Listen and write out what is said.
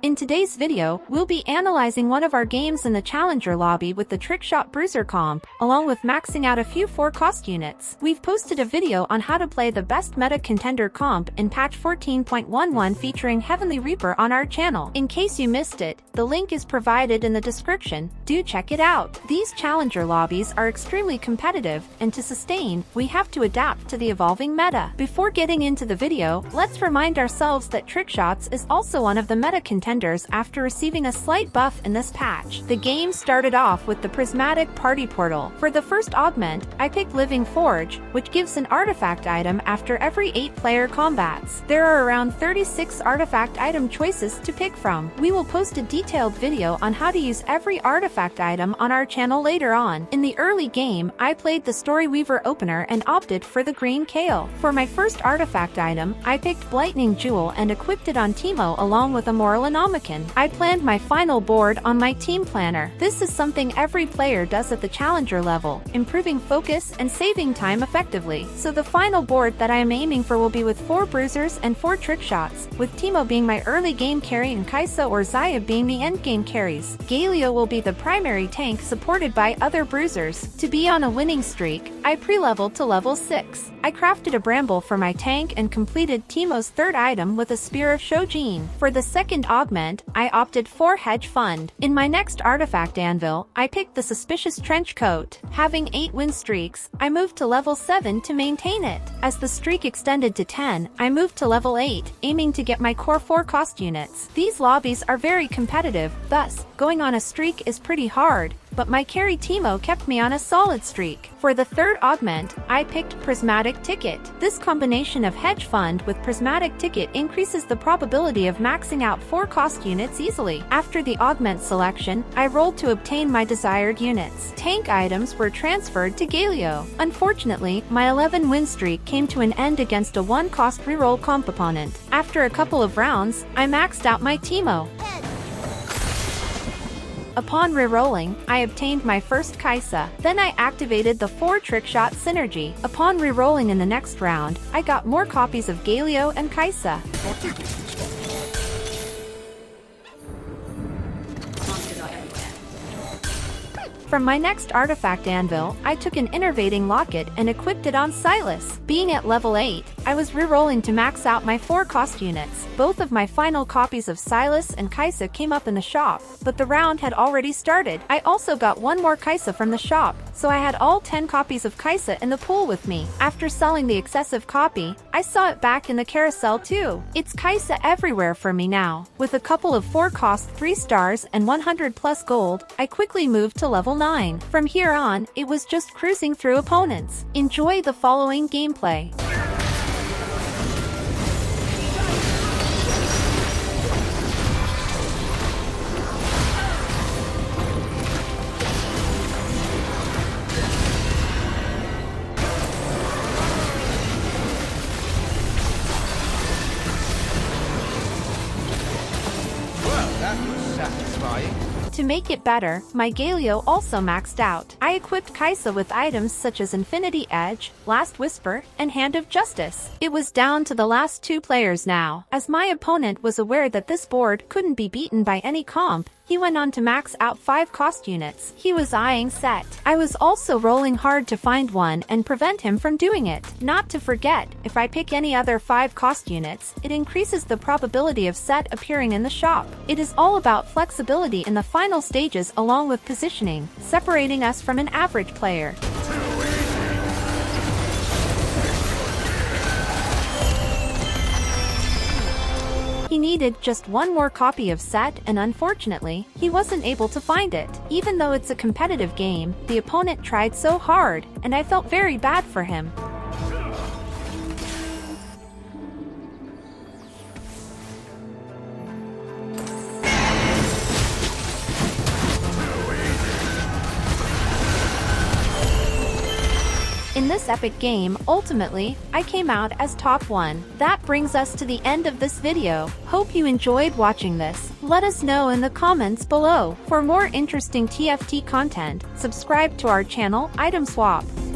In today's video, we'll be analyzing one of our games in the Challenger lobby with the Trickshot Bruiser comp, along with maxing out a few 4-cost units. We've posted a video on how to play the best meta contender comp in patch 14.11 featuring Heavenly Reaper on our channel. In case you missed it, the link is provided in the description. Do check it out. These Challenger lobbies are extremely competitive, and to sustain, we have to adapt to the evolving meta. Before getting into the video, let's remind ourselves that Trickshots is also one of the meta contenders after receiving a slight buff in this patch. The game started off with the Prismatic party portal. For the first augment, I picked Living Forge, which gives an artifact item after every 8-player combats. There are around 36 artifact item choices to pick from. We will post a detailed video on how to use every artifact item on our channel later on. In the early game, I played the Story Weaver opener and opted for the green Kale. For my first artifact item, I picked Lightning Jewel and equipped it on Teemo along with a Moralinomicon. I planned my final board on my team planner. This is something every player does at the Challenger level, improving focus and saving time effectively. So the final board that I am aiming for will be with 4 Bruisers and 4 Trickshots, with Teemo being my early game carry and Kaisa or Xayah being the end game carries. Galio will be the primary tank supported by other Bruisers. To be on a winning streak, I pre-leveled to level 6. I crafted a Bramble for my tank and completed Teemo's third item with a Spear of Showdown. For the second augment, I opted for Hedge Fund. In my next artifact anvil, I picked the Suspicious Trench Coat. Having 8 win streaks, I moved to level 7 to maintain it. As the streak extended to 10, I moved to level 8, aiming to get my core 4-cost units. These lobbies are very competitive, thus, going on a streak is pretty hard, but my carry Teemo kept me on a solid streak. For the third augment, I picked Prismatic Ticket. This combination of Hedge Fund with Prismatic Ticket increases the probability of maxing out 4-cost units easily. After the augment selection, I rolled to obtain my desired units. Tank items were transferred to Galio. Unfortunately, my 11 win streak came to an end against a 1-cost reroll comp opponent. After a couple of rounds, I maxed out my Teemo. Upon rerolling, I obtained my first Kaisa. Then I activated the 4 Trickshot synergy. Upon rerolling in the next round, I got more copies of Galio and Kaisa. From my next artifact anvil, I took an Innervating Locket and equipped it on Silas. Being at level 8, I was rerolling to max out my 4-cost units. Both of my final copies of Silas and Kaisa came up in the shop, but the round had already started. I also got one more Kaisa from the shop, so I had all 10 copies of Kaisa in the pool with me. After selling the excessive copy, I saw it back in the carousel too. It's Kaisa everywhere for me now. With a couple of 4-cost 3 stars and 100 plus gold, I quickly moved to level 9. From here on, it was just cruising through opponents. Enjoy the following gameplay. To make it better, my Galio also maxed out. I equipped Kaisa with items such as Infinity Edge, Last Whisper, and Hand of Justice. It was down to the last 2 players now. As my opponent was aware that this board couldn't be beaten by any comp, he went on to max out 5-cost units. He was eyeing Set. I was also rolling hard to find one and prevent him from doing it. Not to forget, if I pick any other 5-cost units, it increases the probability of Set appearing in the shop. It is all about flexibility in the final stages along with positioning, separating us from an average player. He needed just one more copy of Set, and unfortunately, he wasn't able to find it. Even though it's a competitive game, the opponent tried so hard, and I felt very bad for him. In this epic game, ultimately, I came out as top 1. That brings us to the end of this video. Hope you enjoyed watching this. Let us know in the comments below. For more interesting TFT content, subscribe to our channel, Itemswap.